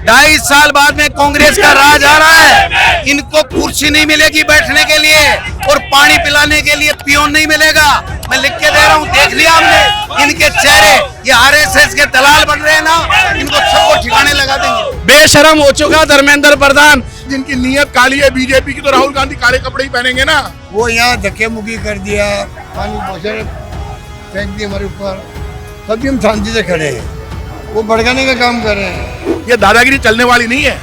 2.5 साल बाद में कांग्रेस का राज आ रहा है। इनको कुर्सी नहीं मिलेगी बैठने के लिए और पानी पिलाने के लिए पियोन नहीं मिलेगा। मैं लिख के दे रहा हूँ, देख लिया हमने इनके चेहरे। ये आरएसएस के दलाल बन रहे हैं ना, इनको सबको ठिकाने लगा देंगे। बेशरम हो चुका धर्मेंद्र प्रधान। जिनकी नीयत काली है बीजेपी की, तो राहुल गांधी काले कपड़े ही पहनेंगे ना। वो यहाँ धक्के मुक्की कर दिया, पानी बोतल फेंक दी हमारे ऊपर, तभी हम शांति से खड़े हैं। वो भड़काने का काम कर रहे हैं। ये दादागिरी चलने वाली नहीं है।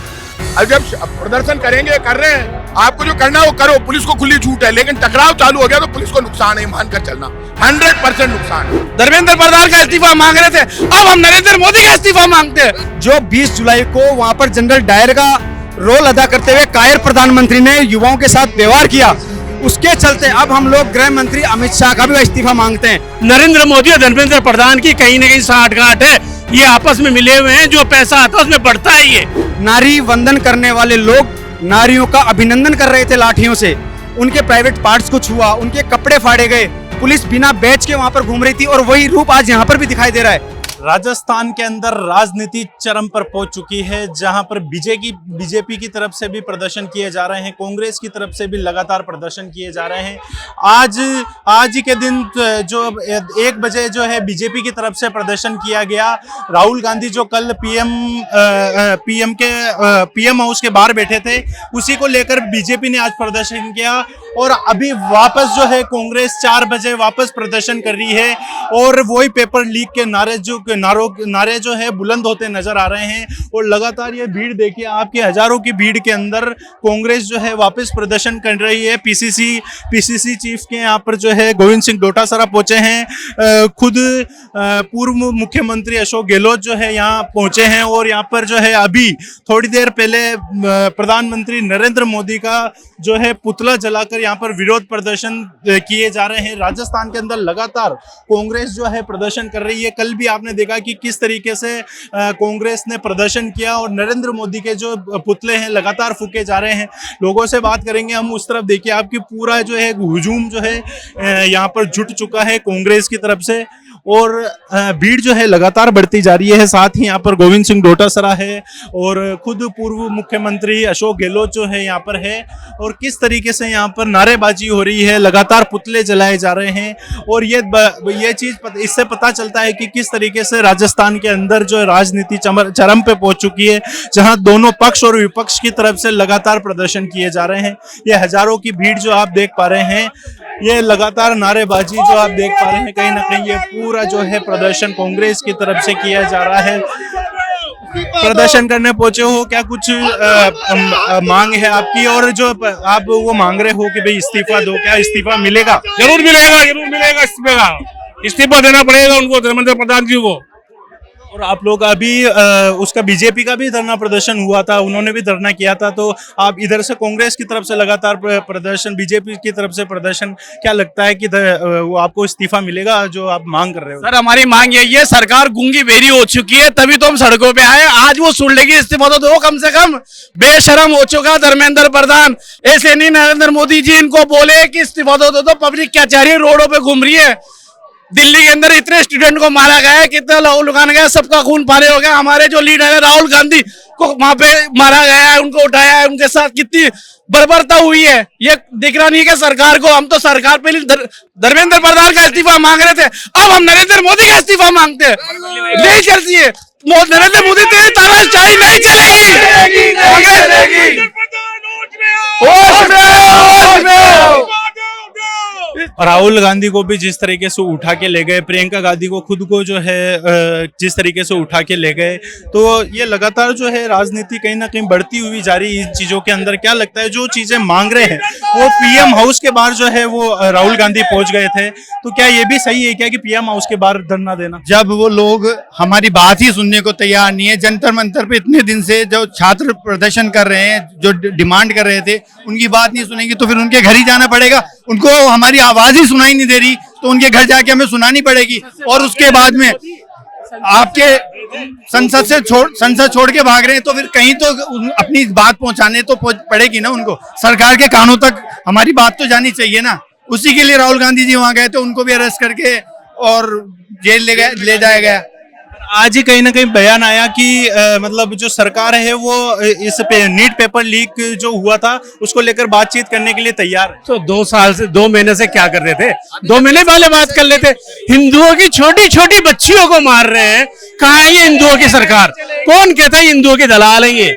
अब जब प्रदर्शन करेंगे, कर रहे हैं, आपको जो करना है वो करो। पुलिस को खुली छूट है, लेकिन टकराव चालू हो गया तो पुलिस को नुकसान है, मानकर चलना 100% नुकसान है। धर्मेंद्र प्रधान का इस्तीफा मांग रहे थे, अब हम नरेंद्र मोदी का इस्तीफा मांगते हैं। जो 20 जुलाई को वहां पर जनरल डायर का रोल अदा करते हुए कायर प्रधानमंत्री ने युवाओं के साथ व्यवहार किया, उसके चलते अब हम लोग गृह मंत्री अमित शाह का भी इस्तीफा मांगते हैं। नरेंद्र मोदी और धर्मेंद्र प्रधान की कहीं न कहीं साठगांठ है। ये आपस में मिले हुए हैं, जो पैसा आता है उसमें बढ़ता है। ये नारी वंदन करने वाले लोग नारियों का अभिनंदन कर रहे थे लाठियों से, उनके प्राइवेट पार्ट्स को छुआ, उनके कपड़े फाड़े गए, पुलिस बिना बैच के वहां पर घूम रही थी और वही रूप आज यहाँ पर भी दिखाई दे रहा है। राजस्थान के अंदर राजनीति चरम पर पहुंच चुकी है, जहां पर बीजेपी की तरफ से भी प्रदर्शन किए जा रहे हैं, कांग्रेस की तरफ से भी लगातार प्रदर्शन किए जा रहे हैं। आज ही के दिन जो 1 बजे जो है बीजेपी की तरफ से प्रदर्शन किया गया। राहुल गांधी जो कल पीएम हाउस के बाहर बैठे थे, उसी को लेकर बीजेपी ने आज प्रदर्शन किया और अभी वापस जो है कांग्रेस 4 बजे वापस प्रदर्शन कर रही है और वही पेपर लीक के नारे जो है बुलंद होते नजर आ रहे हैं। और लगातार ये भीड़ देखिए, आपके हजारों की भीड़ के अंदर कांग्रेस जो है वापस प्रदर्शन कर रही है। पीसीसी चीफ के यहाँ पर जो है गोविंद सिंह डोटासरा पहुंचे हैं, खुद पूर्व मुख्यमंत्री अशोक गहलोत जो है यहाँ पहुंचे हैं और यहाँ पर जो है अभी थोड़ी देर पहले प्रधानमंत्री नरेंद्र मोदी का जो है पुतला जलाकर यहाँ पर विरोध प्रदर्शन किए जा रहे हैं। राजस्थान के अंदर लगातार कांग्रेस जो है प्रदर्शन कर रही है। कल भी आपने देखा कि किस तरीके से कांग्रेस ने प्रदर्शन किया और नरेंद्र मोदी के जो पुतले हैं लगातार फूके जा रहे हैं। लोगों से बात करेंगे हम। उस तरफ देखिए, आपकी पूरा जो है हुजूम जो है यहाँ पर जुट चुका है कांग्रेस की तरफ से और भीड़ जो है लगातार बढ़ती जा रही है। साथ ही यहाँ पर गोविंद सिंह डोटासरा है और खुद पूर्व मुख्यमंत्री अशोक गहलोत जो है यहाँ पर है और किस तरीके से यहाँ पर नारेबाजी हो रही है, लगातार पुतले जलाए जा रहे हैं। और ये चीज इससे पता चलता है कि किस तरीके से राजस्थान के अंदर जो राजनीति चरम पे पहुंच चुकी है, जहां दोनों पक्ष और विपक्ष की तरफ से लगातार प्रदर्शन किए जा रहे हैं। ये हजारों की भीड़ जो आप देख पा रहे हैं, ये लगातार नारेबाजी जो आप देख पा रहे हैं, कहीं ना कहीं ये पूरा जो है प्रदर्शन कांग्रेस की तरफ से किया जा रहा है। प्रदर्शन करने पहुंचे हो, क्या कुछ मांग है आपकी और जो आप वो मांग रहे हो कि भाई इस्तीफा दो, क्या इस्तीफा मिलेगा? जरूर मिलेगा इस्तीफा देना पड़ेगा उनको, धर्मेंद्र प्रधान जी को। और आप लोग अभी उसका बीजेपी का भी धरना प्रदर्शन हुआ था, उन्होंने भी धरना किया था, तो आप इधर से कांग्रेस की तरफ से लगातार प्रदर्शन, बीजेपी की तरफ से प्रदर्शन, क्या लगता है कि वो आपको इस्तीफा मिलेगा जो आप मांग कर रहे हो? सर, हमारी मांग यही है, सरकार गूंगी बेरी हो चुकी है, तभी तो हम सड़कों पे आए। आज वो सुन लेगी, इस्तीफा तो दो कम से कम। बेशरम हो चुका धर्मेंद्र प्रधान। ऐसे नहीं नरेंद्र मोदी जी इनको बोले कि इस्तीफा तो पब्लिक क्या चाह रही है, रोडों पे घूम रही है। दिल्ली के अंदर इतने स्टूडेंट को मारा गया है, कितना लहू लुकान गया, सबका खून पारे हो गया। हमारे जो लीडर है राहुल गांधी को वहां पे मारा गया है, उनको उठाया है, उनके साथ कितनी बर्बरता हुई है, ये दिख रहा नहीं है सरकार को। हम तो सरकार पे धर्मेंद्र प्रधान का इस्तीफा मांग रहे थे, अब हम नरेंद्र मोदी का इस्तीफा मांगते हैं। नहीं चलती है नरेंद्र मोदी, तेरी तानाशाही नहीं चलेगी। राहुल गांधी को भी जिस तरीके से उठा के ले गए, प्रियंका गांधी को खुद को जो है जिस तरीके से उठा के ले गए, तो ये लगातार जो है राजनीति कहीं ना कहीं बढ़ती हुई जा रही है इन चीजों के अंदर। क्या लगता है जो चीजें मांग रहे हैं, वो पीएम हाउस के बाहर जो है वो राहुल गांधी पहुंच गए थे, तो क्या ये भी सही है क्या कि पीएम हाउस के बाहर धरना देना? जब वो लोग हमारी बात ही सुनने को तैयार नहीं है, जंतर मंतर पे इतने दिन से जो छात्र प्रदर्शन कर रहे हैं, जो डिमांड कर रहे थे, उनकी बात नहीं सुनेंगे तो फिर उनके घर ही जाना पड़ेगा। उनको हमारी आवाज ही सुनाई नहीं दे रही तो उनके घर जाके हमें सुनानी पड़ेगी। और उसके बाद में आपके संसद छोड़ के भाग रहे हैं, तो फिर कहीं तो अपनी बात पहुंचाने तो पड़ेगी ना उनको। सरकार के कानों तक हमारी बात तो जानी चाहिए ना। उसी के लिए राहुल गांधी जी वहां गए थे, उनको भी अरेस्ट करके और जेल ले जाया गया। आज ही कहीं ना कहीं बयान आया कि मतलब जो सरकार है वो नीट पेपर लीक जो हुआ था उसको लेकर बातचीत करने के लिए तैयार है। तो 2 साल से 2 महीने से क्या कर रहे थे? 2 महीने पहले बात कर लेते। हिंदुओं की छोटी छोटी बच्चियों को मार रहे हैं। कहाँ है ये हिंदुओं की सरकार? कौन कहता है हिंदुओं की दलाल है ये?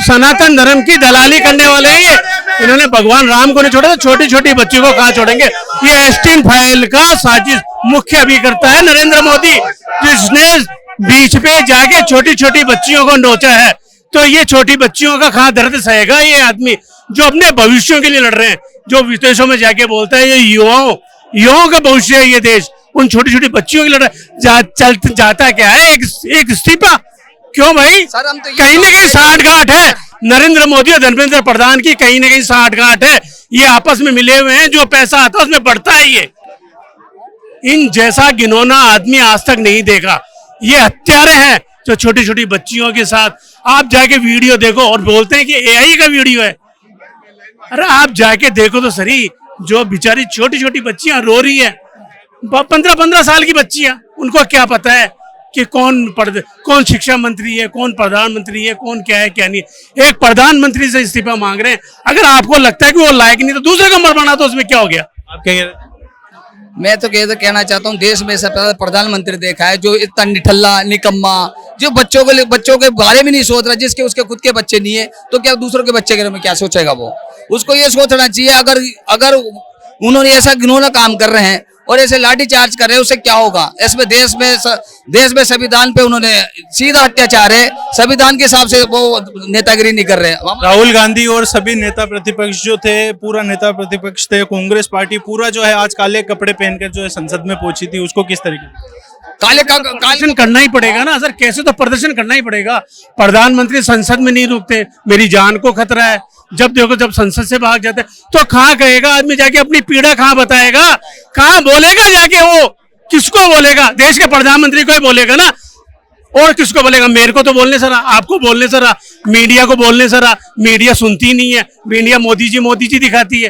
सनातन धर्म की दलाली करने वाले हैं ये। इन्होंने भगवान राम को नहीं छोड़ा तो छोटी छोटी बच्चियों को कहाँ छोड़ेंगे? ये एस्टीन फाइल का साजिश मुख्य अभिकर्ता है नरेंद्र मोदी, जिसने बीच पे जाके छोटी छोटी बच्चियों को नोचा है। तो ये छोटी बच्चियों का कहाँ दर्द सहेगा ये आदमी जो अपने भविष्यों के लिए लड़ रहे हैं, जो विदेशों में जाके बोलता है ये युवाओं का भविष्य है ये देश, उन छोटी छोटी बच्चियों की लड़ रहा है। जाता क्या है एक इस्तीफा? क्यों भाई? कहीं ना कहीं साठगांठ है नरेंद्र मोदी और धर्मेंद्र प्रधान की, कहीं ना कहीं साठगांठ है। ये आपस में मिले हुए हैं, जो पैसा आता है उसमें बढ़ता है। ये इन जैसा घिनौना आदमी आज तक नहीं देखा। ये हत्यारे हैं जो छोटी छोटी बच्चियों के साथ। आप जाके वीडियो देखो और बोलते हैं कि एआई का वीडियो है। अरे आप जाके देखो तो सही, जो बेचारी छोटी छोटी बच्चियां रो रही है, 15-15 साल की बच्चियां, उनको क्या पता है कि कौन शिक्षा मंत्री है, कौन प्रधानमंत्री है, कौन क्या है क्या नहीं है। एक प्रधानमंत्री से इस्तीफा मांग रहे हैं। अगर आपको लगता है कि वो लायक नहीं तो दूसरे को मर बना, तो उसमें क्या हो गया? आप क्या कह रहे हैं? मैं तो कहना चाहता हूँ, देश में ऐसा पहला प्रधानमंत्री देखा है जो इतना निठल्ला निकम्मा, जो बच्चों के बारे में नहीं सोच रहा, जिसके उसके खुद के बच्चे नहीं है तो क्या दूसरों के बच्चे के बारे में क्या सोचेगा वो? उसको ये सोचना चाहिए अगर उन्होंने ऐसा घिनौना काम कर रहे हैं और ऐसे लाठी चार्ज कर रहे हैं, उससे क्या होगा? इसमें देश में संविधान पे उन्होंने सीधा अत्याचार है, संविधान के हिसाब से वो नेतागिरी नहीं कर रहे हैं। राहुल गांधी और सभी नेता प्रतिपक्ष जो थे, पूरा नेता प्रतिपक्ष थे, कांग्रेस पार्टी पूरा जो है आज काले कपड़े पहनकर जो है संसद में पहुंची थी, उसको किस तरीके प्रदर्शन करना ही पड़ेगा ना सर, कैसे तो प्रदर्शन करना ही पड़ेगा। प्रधानमंत्री संसद में नहीं रुकते, मेरी जान को खतरा है। जब देखो जब संसद से भाग जाते तो कहाँ कहेगा आदमी जाके, अपनी पीड़ा कहाँ बताएगा, कहाँ बोलेगा जाके? वो किसको बोलेगा? देश के प्रधानमंत्री को ही बोलेगा ना, और किसको बोलेगा? मेरे को तो बोलने सरा, आपको बोलने सरा, मीडिया को बोलने सरा। मीडिया सुनती नहीं है, मीडिया मोदी जी दिखाती है,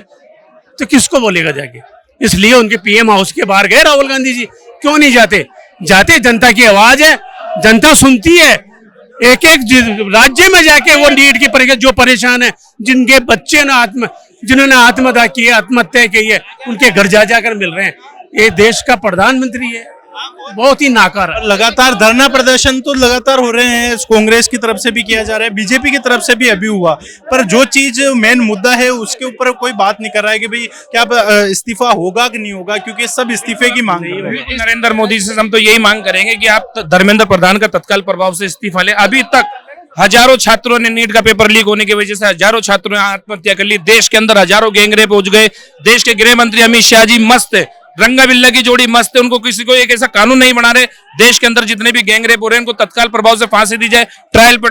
तो किसको बोलेगा जाके? इसलिए उनके पीएम हाउस के बाहर गए राहुल गांधी जी। क्यों नहीं जाते? जनता की आवाज है, जनता सुनती है। एक राज्य में जाके वो नीट की परीक्षा, जो परेशान है, जिनके बच्चे ने जिन्होंने आत्महत्या की है, उनके घर जाकर मिल रहे हैं। ये देश का प्रधानमंत्री है, बहुत ही नाकार है। लगातार धरना प्रदर्शन तो लगातार हो रहे हैं, कांग्रेस की तरफ से भी किया जा रहा है, बीजेपी की तरफ से भी अभी हुआ, पर जो चीज मेन मुद्दा है उसके ऊपर कोई बात नहीं कर रहा है कि भाई क्या इस्तीफा होगा कि नहीं होगा, क्योंकि सब इस्तीफे की मांग कर रहे हैं। नरेंद्र मोदी से हम तो यही मांग करेंगे कि आप धर्मेंद्र प्रधान का तत्काल प्रभाव से इस्तीफा ले। अभी तक हजारों छात्रों ने नीट का पेपर लीक होने की वजह से हजारों छात्रों ने आत्महत्या कर ली। देश के अंदर हजारों गैंगरेप पहुंच गए। देश के गृह मंत्री अमित शाह जी मस्त है, रंगा बिल्ला की जोड़ी मस्त है। उनको किसी को एक ऐसा कानून नहीं बना रहे, देश के अंदर जितने भी गैंगरेप हो रहे हैं उनको तत्काल प्रभाव से फांसी दी जाए, ट्रायल पे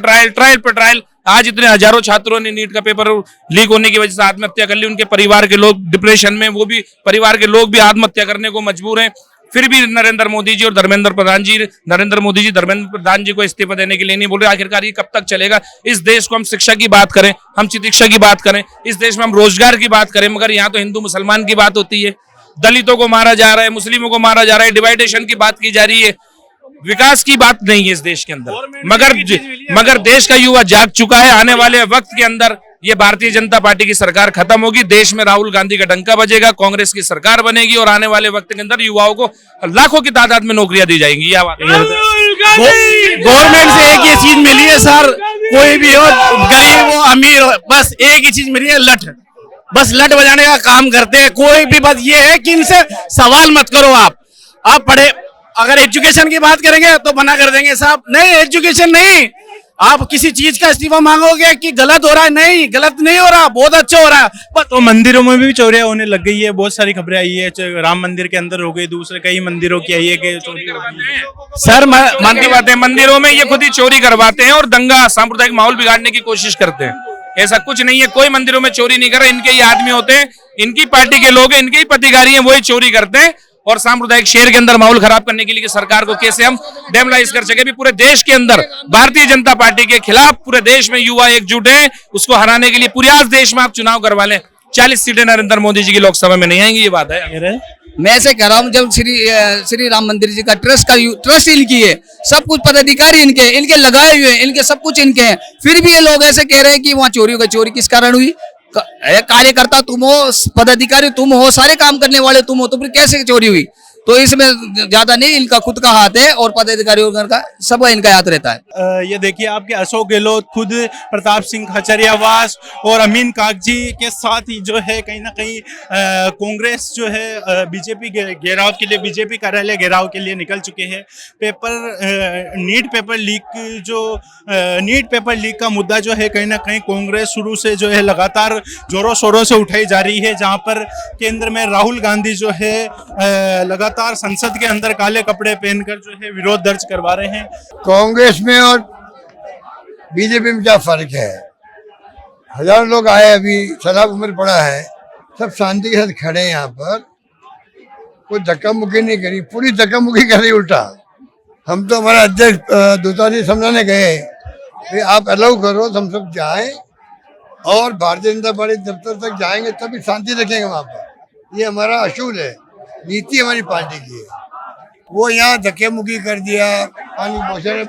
ट्रायल। आज इतने हजारों छात्रों ने नीट का पेपर लीक होने की वजह से आत्महत्या कर ली। उनके परिवार के लोग डिप्रेशन में, वो भी परिवार के लोग भी आत्महत्या करने को मजबूर हैं। फिर भी नरेंद्र मोदी जी और धर्मेंद्र प्रधान जी को इस्तीफा देने के लिए नहीं बोल रहे। आखिरकार ये कब तक चलेगा? इस देश को हम शिक्षा की बात करें, हम चिकित्सा की बात करें, इस देश में हम रोजगार की बात करें, मगर यहाँ तो हिंदू मुसलमान की बात होती है। दलितों को मारा जा रहा है, मुस्लिमों को मारा जा रहा है, डिवाइडेशन की बात की जा रही है, विकास की बात नहीं है इस देश के अंदर। मगर देश का युवा जाग चुका है। आने वाले वक्त के अंदर ये भारतीय जनता पार्टी की सरकार खत्म होगी, देश में राहुल गांधी का डंका बजेगा, कांग्रेस की सरकार बनेगी और आने वाले वक्त के अंदर युवाओं को लाखों की तादाद में नौकरियां दी जाएंगी। यह बात गवर्नमेंट से एक ही चीज मिली है सर, कोई भी हो, गरीब हो अमीर हो, बस एक ही चीज मिली है, लठ। बस लठ बजाने का काम करते हैं कोई भी। बस ये है कि इनसे सवाल मत करो। आप पढ़े, अगर एजुकेशन की बात करेंगे तो मना कर देंगे साहब, नहीं एजुकेशन नहीं। आप किसी चीज का इस्तीफा मांगोगे कि गलत हो रहा है, नहीं गलत नहीं हो रहा, बहुत अच्छा हो रहा है। तो मंदिरों में भी चोरियां होने लग गई है, बहुत सारी खबरें आई है, राम मंदिर के अंदर हो गई, दूसरे कई मंदिरों की आई है कि चोरी सर बात है, मंदिरों में ये खुद ही चोरी करवाते हैं और दंगा सांप्रदायिक माहौल बिगाड़ने की कोशिश करते हैं। ऐसा कुछ नहीं है, कोई मंदिरों में चोरी नहीं कर रहा। इनके ही आदमी होते हैं, इनकी पार्टी के लोग हैं, इनके ही प्रतिकारी हैं, वही चोरी करते हैं और सांप्रदायिक शहर के अंदर माहौल खराब करने के लिए कि सरकार को कैसे हम डेमोलाइज कर सके। भी पूरे देश के अंदर भारतीय जनता पार्टी के खिलाफ पूरे देश में युवा एकजुट हैं, उसको हराने के लिए पूरे आज देश में आप चुनाव करवा लें, 40 सीटें नरेंद्र मोदी जी की लोकसभा में नहीं आएंगी, ये बात है। मैं ऐसे कह रहा हूँ, जब श्री राम मंदिर जी का ट्रस्ट इनकी है, सब कुछ पदाधिकारी इनके लगाए हुए हैं, इनके सब कुछ इनके हैं, फिर भी ये लोग ऐसे कह रहे हैं कि वहाँ चोरी हो गई। चोरी किस कारण हुई? कार्यकर्ता तुम हो, पदाधिकारी तुम हो, सारे काम करने वाले तुम हो, तो फिर कैसे चोरी हुई? तो इसमें ज्यादा नहीं, इनका खुद का हाथ है और पदाधिकारियों का सबका इनका हाथ रहता है। ये देखिए आपके अशोक गहलोत खुद प्रताप सिंह खचरियावास और अमीन कागजी के साथ ही जो है कहीं ना कहीं कांग्रेस जो है बीजेपी घेराव के लिए, बीजेपी कार्यालय घेराव के लिए निकल चुके हैं। नीट पेपर लीक का मुद्दा जो है कहीं ना कहीं कांग्रेस शुरू से जो है लगातार जोरों शोरों से उठाई जा रही है, जहां पर केंद्र में राहुल गांधी जो है लगातार संसद के अंदर काले कपड़े पहनकर जो है विरोध दर्ज करवा रहे हैं। कांग्रेस में और बीजेपी में क्या फर्क है? हजारों लोग आए, अभी शराब उम्र पड़ा है, सब शांति के साथ खड़े हैं यहाँ पर, कोई धक्का मुक्की नहीं करी, पूरी धक्का मुक्की कर रही उल्टा। हम तो हमारा अध्यक्ष दूताजी समझाने गए भाई आप अलाउ करो, हम सब जाएं और भारतीय जनता पार्टी दफ्तर तक जाएंगे तभी शांति रखेंगे वहाँ पर। ये हमारा असूल है, नीति हमारी पार्टी की है। वो यहाँ धक्के मुक्की कर दिया, पानी बोतल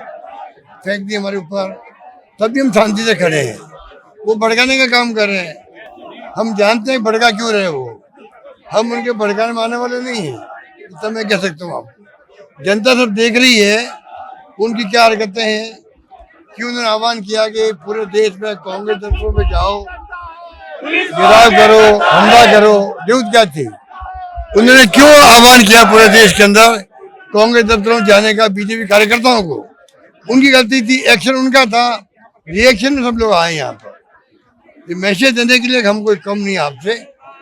फेंक दी हमारे ऊपर, तभी हम शांति से खड़े हैं। वो भड़काने का काम कर रहे हैं, हम जानते हैं भड़का क्यों रहे वो, हम उनके भड़काने मारने वाले नहीं हैं, इतना मैं कह सकता हूँ आपको। जनता सब देख रही है उनकी क्या हरकतें हैं, क्यों उन्होंने आह्वान किया कि पूरे देश में कांग्रेस दफ्तरों में जाओ, गिराव करो, हमला करो, न्यूज क्या थी? उन्होंने क्यों आह्वान किया पूरे देश के अंदर कांग्रेस दफ्तरों में जाने का बीजेपी कार्यकर्ताओं को? उनकी गलती थी, एक्शन उनका था, रिएक्शन में सब लोग आए यहाँ पर। ये मैसेज देने के लिए हम कोई कम नहीं आपसे,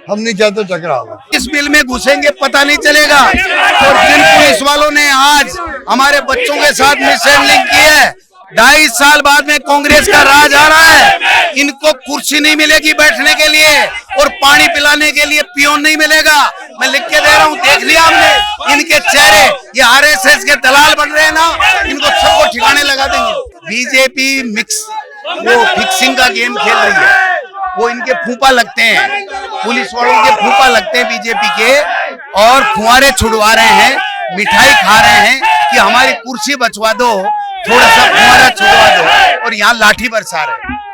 हम नहीं चाहते टकराव। इस बिल में घुसेंगे पता नहीं चलेगा। और जिन पुलिस वालों ने आज हमारे बच्चों के साथ मिसहैंडलिंग की है, 2.5 साल बाद में कांग्रेस का राज आ रहा है, इनको कुर्सी नहीं मिलेगी बैठने के लिए और पानी पिलाने के लिए पियोन नहीं मिलेगा। मैं लिख के दे रहा हूँ, देख लिया हमने इनके चेहरे, ये आरएसएस के दलाल बन रहे हैं ना, इनको सबको ठिकाने लगा देंगे। बीजेपी वो फिक्सिंग का गेम खेल रही है, वो इनके फूफा लगते हैं, पुलिस वालों के फूफा लगते हैं बीजेपी के, और फुहारे छुड़वा रहे हैं, मिठाई खा रहे हैं कि हमारी कुर्सी बचवा दो, थोड़ा सा फुहारा छुड़वा दो, और यहाँ लाठी बरसा रहे हैं।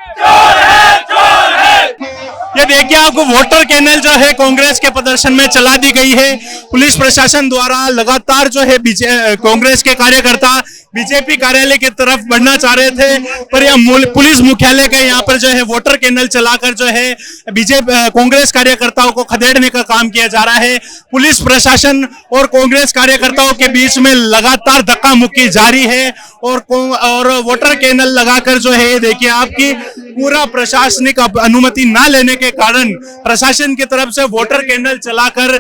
ये देखिए आपको वोटर कैनल जो है कांग्रेस के प्रदर्शन में चला दी गई है। पुलिस प्रशासन द्वारा लगातार जो है कांग्रेस के कार्यकर्ता बीजेपी कार्यालय की तरफ बढ़ना चाह रहे थे, पर यह पुलिस मुख्यालय के यहाँ पर जो है वोटर कैनल चलाकर जो है कांग्रेस कार्यकर्ताओं को खदेड़ने का काम किया जा रहा है। पुलिस प्रशासन और कांग्रेस कार्यकर्ताओं के बीच में लगातार धक्का मुक्की जारी है और वोटर कैनल लगाकर जो है देखिए आपकी पूरा प्रशासनिक अनुमति ना लेने के कारण प्रशासन की तरफ से वोटर कैंडल चलाकर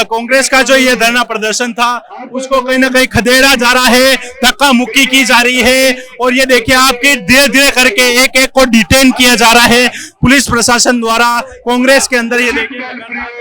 कांग्रेस का जो ये धरना प्रदर्शन था उसको कहीं ना कहीं खदेड़ा जा रहा है, धक्का मुक्की की जा रही है। और ये देखिए आपके धीरे धीरे करके एक एक को डिटेन किया जा रहा है पुलिस प्रशासन द्वारा कांग्रेस के अंदर। ये देखिए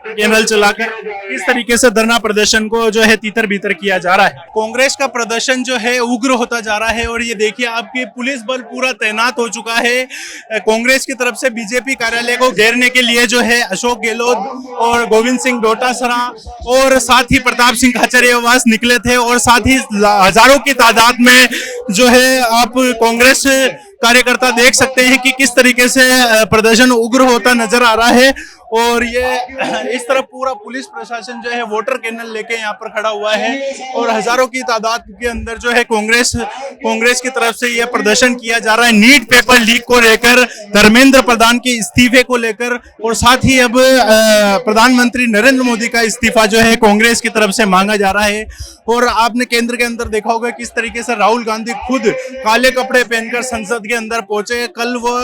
कैंडल चलाकर इस तरीके से धरना प्रदर्शन को जो है तीतर बीतर किया जा रहा है। कांग्रेस का प्रदर्शन जो है उग्र होता जा रहा है और ये देखिए आपके पुलिस बल पूरा तैनात हो चुका है। कांग्रेस की तरफ से बीजेपी कार्यालय को घेरने के लिए जो है अशोक गहलोत और गोविंद सिंह डोटासरा और साथ ही प्रताप सिंह खचरियावास निकले थे और साथ ही हजारों की तादाद में जो है आप कांग्रेस कार्यकर्ता देख सकते हैं कि किस तरीके से प्रदर्शन उग्र होता नजर आ रहा है। और ये इस तरफ पूरा पुलिस प्रशासन जो है वोटर कैंडल लेके यहाँ पर खड़ा हुआ है और हजारों की तादाद के अंदर जो है कांग्रेस की तरफ से यह प्रदर्शन किया जा रहा है नीट पेपर लीक को लेकर, धर्मेंद्र प्रधान के इस्तीफे को लेकर और साथ ही अब प्रधानमंत्री नरेंद्र मोदी का इस्तीफा जो है कांग्रेस की तरफ से मांगा जा रहा है। और आपने केंद्र के अंदर देखा होगा किस तरीके से राहुल गांधी खुद काले कपड़े पहनकर संसद के अंदर पहुंचे। कल वो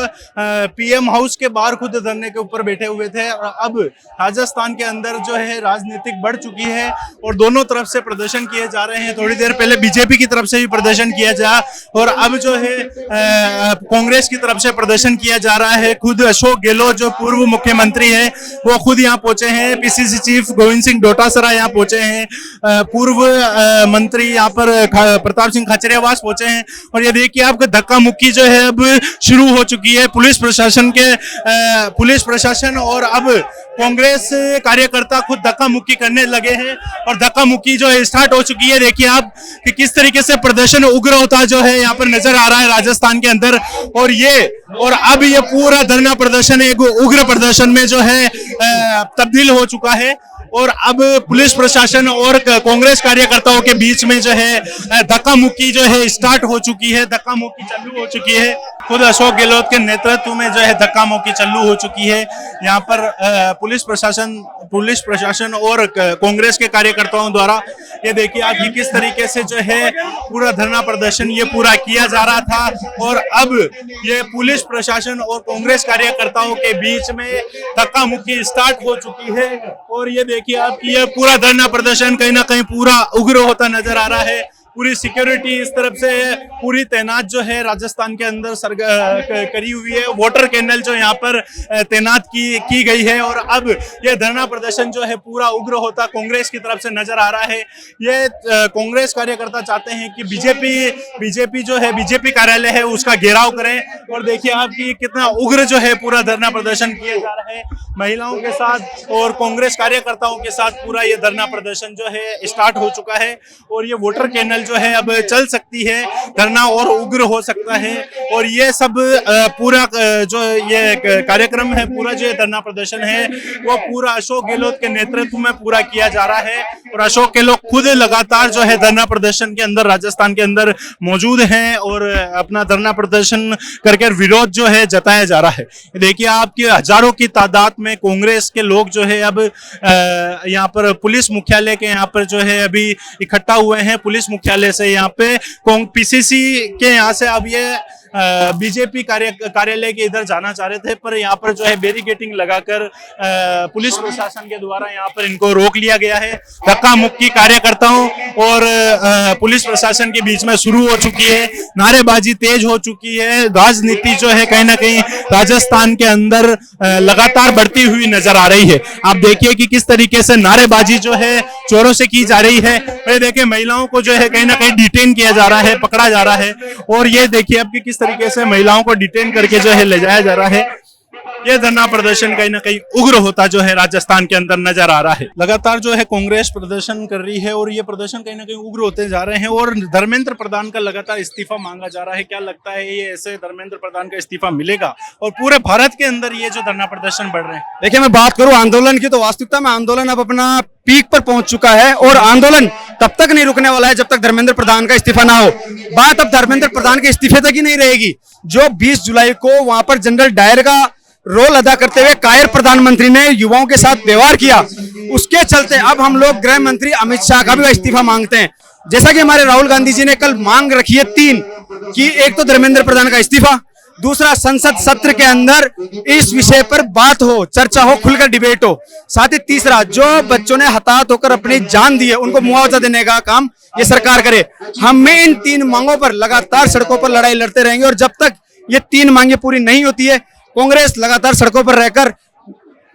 पीएम हाउस के बाहर खुद धरने के ऊपर बैठे हुए थे। और अब राजस्थान के अंदर जो है राजनीतिक बढ़ चुकी है और दोनों तरफ से प्रदर्शन किए जा रहे हैं। थोड़ी देर पहले बीजेपी की तरफ से भी प्रदर्शन किया जा और अब जो है कांग्रेस की तरफ से प्रदर्शन किया जा रहा है। खुद अशोक गहलोत जो पूर्व मुख्यमंत्री है वो खुद यहाँ पहुंचे हैं। पीसीसी चीफ गोविंद सिंह डोटासरा यहाँ पहुंचे हैं। पूर्व मंत्री यहाँ पर प्रताप सिंह खाचरियावास पहुंचे हैं और ये देखिए आपका धक्का मुक्की जो है अब शुरू हो चुकी है। पुलिस प्रशासन और अब कांग्रेस कार्यकर्ता खुद धक्का मुक्की करने लगे हैं और धक्का मुक्की जो है स्टार्ट हो चुकी है। देखिए आप कि किस तरीके से प्रदर्शन उग्र होता जो है यहाँ पर नजर आ रहा है राजस्थान के अंदर और अब ये पूरा धरना प्रदर्शन एक उग्र प्रदर्शन में जो है तब्दील हो चुका है और अब पुलिस प्रशासन और कांग्रेस कार्यकर्ताओं के बीच में जो है धक्का मुक्की जो है स्टार्ट हो चुकी है, धक्का मुक्की चालू हो चुकी है। खुद अशोक गहलोत के नेतृत्व में जो है धक्का मुक्की चालू हो चुकी है। यहाँ पर पुलिस प्रशासन और कांग्रेस के कार्यकर्ताओं द्वारा ये देखिए आप ये किस तरीके से जो है पूरा धरना प्रदर्शन ये पूरा किया जा रहा था और अब ये पुलिस प्रशासन और कांग्रेस कार्यकर्ताओं के बीच में धक्का मुक्की स्टार्ट हो चुकी है और ये देखिए आपकी ये पूरा धरना प्रदर्शन कहीं ना कहीं पूरा उग्र होता नजर आ रहा है। पूरी सिक्योरिटी इस तरफ से पूरी तैनात जो है राजस्थान के अंदर करी हुई है। वाटर कैनल जो यहाँ पर तैनात की गई है और अब ये धरना प्रदर्शन जो है पूरा उग्र होता कांग्रेस की तरफ से नजर आ रहा है। ये कांग्रेस कार्यकर्ता चाहते हैं कि बीजेपी जो है बीजेपी कार्यालय है उसका घेराव करें और देखिए आपकी कितना उग्र जो है पूरा धरना प्रदर्शन किया जा रहा है। महिलाओं के साथ और कांग्रेस कार्यकर्ताओं के साथ पूरा ये धरना प्रदर्शन जो है स्टार्ट हो चुका है और ये वाटर कैनल जो है अब चल सकती है, धरना और उग्र हो सकता है और ये सब पूरा जो ये कार्यक्रम है पूरा जो धरना प्रदर्शन है वो पूरा अशोक गहलोत के नेतृत्व में पूरा किया जा रहा है और अशोक गहलोत खुद लगातार जो है धरना प्रदर्शन के अंदर राजस्थान के अंदर मौजूद हैं और अपना धरना प्रदर्शन करके विरोध जो है जताया जा रहा है। देखिए आपके हजारों की तादाद में कांग्रेस के लोग जो है अब यहाँ पर पुलिस मुख्यालय के यहाँ पर जो है अभी इकट्ठा हुए हैं। पुलिस मुख्यालय से यहाँ पे पीसीसी के यहाँ से अब ये बीजेपी कार्यालय के इधर जाना चाह रहे थे पर यहाँ पर जो है बैरिकेडिंग लगाकर पुलिस प्रशासन के द्वारा यहाँ पर इनको रोक लिया गया है। धक्का मुक्की कार्यकर्ताओं और पुलिस प्रशासन के बीच में शुरू हो चुकी है। नारेबाजी तेज हो चुकी है। राजनीति जो है कहीं ना कहीं राजस्थान के अंदर लगातार बढ़ती हुई नजर आ रही है। आप देखिए कि किस तरीके से नारेबाजी जो है चोरों से की जा रही है। ये देखिए महिलाओं को जो है कहीं ना कहीं डिटेन किया जा रहा है, पकड़ा जा रहा है और ये देखिए आपकी किस तरीके से महिलाओं को डिटेन करके जो है ले जाया जा रहा है। ये धरना प्रदर्शन कहीं ना कहीं उग्र होता जो है राजस्थान के अंदर नजर आ रहा है। लगातार जो है कांग्रेस प्रदर्शन कर रही है और ये प्रदर्शन कहीं ना कहीं उग्र होते जा रहे हैं और धर्मेंद्र प्रधान का लगातार इस्तीफा मांगा जा रहा है। क्या लगता है ये ऐसे धर्मेंद्र प्रधान का इस्तीफा मिलेगा और पूरे भारत के अंदर ये जो धरना प्रदर्शन बढ़ रहे हैं? देखिए मैं बात करूं आंदोलन की तो वास्तविकता में आंदोलन अब अपना पीक पर पहुंच चुका है और आंदोलन तब तक नहीं रुकने वाला है जब तक धर्मेंद्र प्रधान का इस्तीफा ना हो। बात अब धर्मेंद्र प्रधान के इस्तीफे तक ही नहीं रहेगी। जो 20 जुलाई को वहां पर जनरल डायर का रोल अदा करते हुए कायर प्रधानमंत्री ने युवाओं के साथ व्यवहार किया, उसके चलते अब हम लोग गृह मंत्री अमित शाह का भी इस्तीफा मांगते हैं। जैसा कि हमारे राहुल गांधी जी ने कल मांग रखी है 3 कि एक तो धर्मेंद्र प्रधान का इस्तीफा, दूसरा संसद सत्र के अंदर इस विषय पर बात हो, चर्चा हो, खुलकर डिबेट हो, साथ ही तीसरा जो बच्चों ने हताहत होकर अपनी जान दी है उनको मुआवजा देने का काम ये सरकार करे। हम इन 3 मांगों पर लगातार सड़कों पर लड़ाई लड़ते रहेंगे और जब तक ये 3 मांगे पूरी नहीं होती है कांग्रेस लगातार सड़कों पर रहकर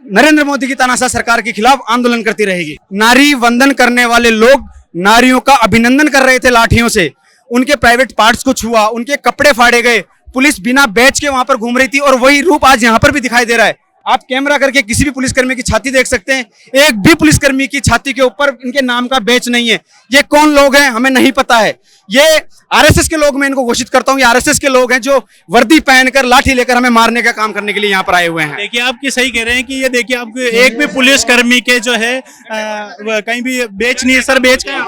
नरेंद्र मोदी की तानाशाह सरकार के खिलाफ आंदोलन करती रहेगी। नारी वंदन करने वाले लोग नारियों का अभिनंदन कर रहे थे लाठियों से, उनके प्राइवेट पार्ट्स को छुआ, उनके कपड़े फाड़े गए, पुलिस बिना बैच के वहां पर घूम रही थी और वही रूप आज यहाँ पर भी दिखाई दे रहा है। आप कैमरा करके किसी भी पुलिसकर्मी की छाती देख सकते हैं, एक भी पुलिसकर्मी की छाती के ऊपर इनके नाम का बैच नहीं है। ये कौन लोग हैं हमें नहीं पता है। ये आरएसएस के लोग, मैं इनको घोषित करता हूं, ये आरएसएस के लोग हैं जो वर्दी पहनकर लाठी लेकर हमें मारने का काम करने के लिए यहाँ पर आए हुए हैं। देखिए आपकी सही कह रहे हैं कि ये देखिए आपको एक भी पुलिसकर्मी के जो है कहीं भी बेच नहीं है। सर बेच कहाँ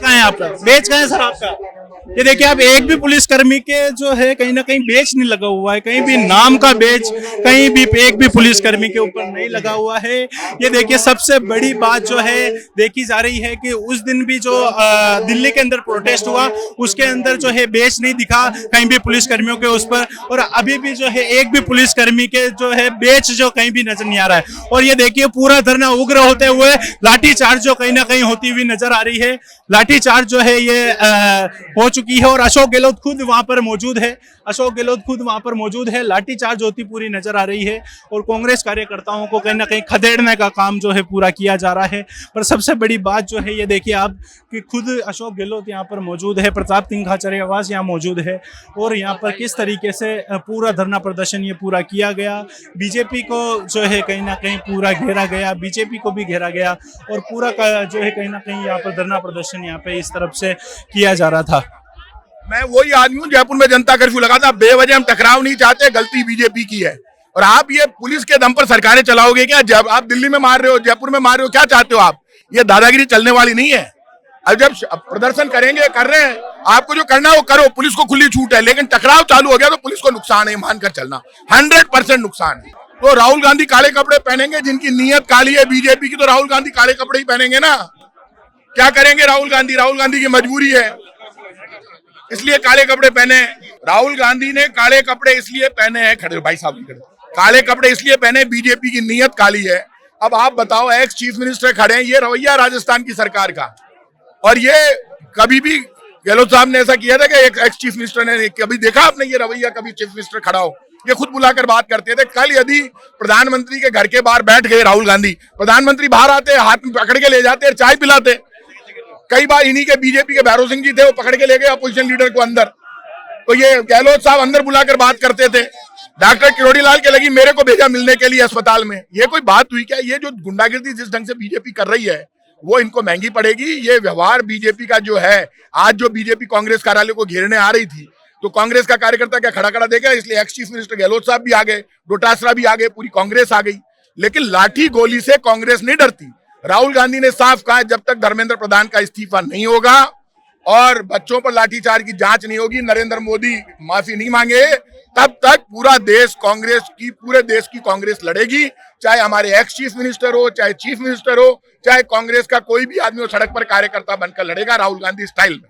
है आपका? बेच कहाँ है सर आपका? ये देखिए आप एक भी पुलिसकर्मी के जो है कहीं ना कहीं बेच नहीं लगा हुआ है, कहीं भी नाम का बेच कहीं भी एक भी पुलिसकर्मी के ऊपर नहीं लगा हुआ है। ये देखिए सबसे बड़ी बात जो है देखी जा रही है कि उस दिन भी जो दिल्ली के अंदर प्रोटेस्ट हुआ उसके अंदर जो है बेच नहीं दिखा कहीं भी पुलिसकर्मियों के उस पर, और अभी भी जो है एक भी पुलिसकर्मी के जो है बेच जो कहीं भी नजर नहीं आ रहा है। और ये देखिए पूरा धरना उग्र होते हुए लाठीचार्ज जो कहीं ना कहीं होती हुई नजर आ रही है। लाठीचार्ज जो है ये हो चुकी है और अशोक गहलोत खुद वहां पर मौजूद है, अशोक गहलोत खुद वहां पर मौजूद है। लाठीचार्ज होती पूरी नजर आ रही है और कांग्रेस कार्यकर्ताओं को कहीं ना कहीं खदेड़ने का काम जो है पूरा किया जा रहा है। पर सबसे बड़ी बात जो है ये देखिए आप कि खुद अशोक गहलोत यहाँ पर मौजूद है, प्रताप सिंह खाचरियावास यहाँ मौजूद है और यहाँ पर किस तरीके से पूरा धरना प्रदर्शन ये पूरा किया गया। बीजेपी को जो है कहीं ना कहीं पूरा घेरा गया, बीजेपी को भी घेरा गया और पूरा जो है कहीं ना कहीं यहाँ पर धरना प्रदर्शन यहाँ पे इस तरफ से किया जा रहा था। मैं वही आदमी हूँ, जयपुर में जनता कर्फ्यू लगा था, बेवजह हम टकराव नहीं चाहते, गलती बीजेपी की है। और आप ये पुलिस के दम पर सरकारें चलाओगे क्या? जब आप दिल्ली में मार रहे हो, जयपुर में मार रहे हो, क्या चाहते हो आप? ये दादागिरी चलने वाली नहीं है। अब जब प्रदर्शन करेंगे, कर रहे हैं, आपको जो करना है वो करो, पुलिस को खुली छूट है, लेकिन टकराव चालू हो गया तो पुलिस को नुकसान है, मानकर चलना 100% नुकसान है। तो राहुल गांधी काले कपड़े पहनेंगे, जिनकी नीयत काली है बीजेपी की, तो राहुल गांधी काले कपड़े ही पहनेंगे ना। क्या करेंगे राहुल गांधी? राहुल गांधी की मजबूरी है, इसलिए काले कपड़े पहने। राहुल गांधी ने काले कपड़े इसलिए पहने हैं, खड़े भाई साहब, काले कपड़े इसलिए पहने, बीजेपी की नीयत काली है। अब आप बताओ, एक्स चीफ मिनिस्टर खड़े हैं, ये रवैया राजस्थान की सरकार का। और ये कभी भी गहलोत साहब ने ऐसा किया था कि एक एक्स चीफ मिनिस्टर ने कभी देखा आपने ये रवैया? कभी चीफ मिनिस्टर खड़ा हो? ये खुद बुलाकर बात करते थे। कल यदि प्रधानमंत्री के घर के बाहर बैठ गए राहुल गांधी, प्रधानमंत्री बाहर आते, हाथ में पकड़ के ले जाते, चाय पिलाते। कई बार इन्हीं के बीजेपी के भैरव सिंह जी थे, वो पकड़ के ले गए अपोजिशन लीडर को अंदर। तो ये गहलोत साहब अंदर बुलाकर बात करते थे। डॉक्टर किरोड़ी लाल के लगी मेरे को भेजा मिलने के लिए अस्पताल में। ये कोई बात हुई क्या? ये जो गुंडागिर्दी जिस ढंग से बीजेपी कर रही है वो इनको महंगी पड़ेगी। ये व्यवहार बीजेपी का जो है, आज जो बीजेपी कांग्रेस कार्यालय को घेरने आ रही थी तो कांग्रेस का कार्यकर्ता क्या खड़ा खड़ा देखेगा? इसलिए एक्स चीफ मिनिस्टर गहलोत साहब भी आ गए, डोटासरा भी आ गए, पूरी कांग्रेस आ गई। लेकिन लाठी गोली से कांग्रेस नहीं डरती। राहुल गांधी ने साफ कहा, जब तक धर्मेंद्र प्रधान का इस्तीफा नहीं होगा और बच्चों पर लाठीचार्ज की जांच नहीं होगी, नरेंद्र मोदी माफी नहीं मांगे, तब तक पूरा देश कांग्रेस की, पूरे देश की कांग्रेस लड़ेगी। चाहे हमारे एक्स चीफ मिनिस्टर हो, चाहे चीफ मिनिस्टर हो, चाहे कांग्रेस का कोई भी आदमी हो, सड़क पर कार्यकर्ता बनकर लड़ेगा राहुल गांधी स्टाइल में।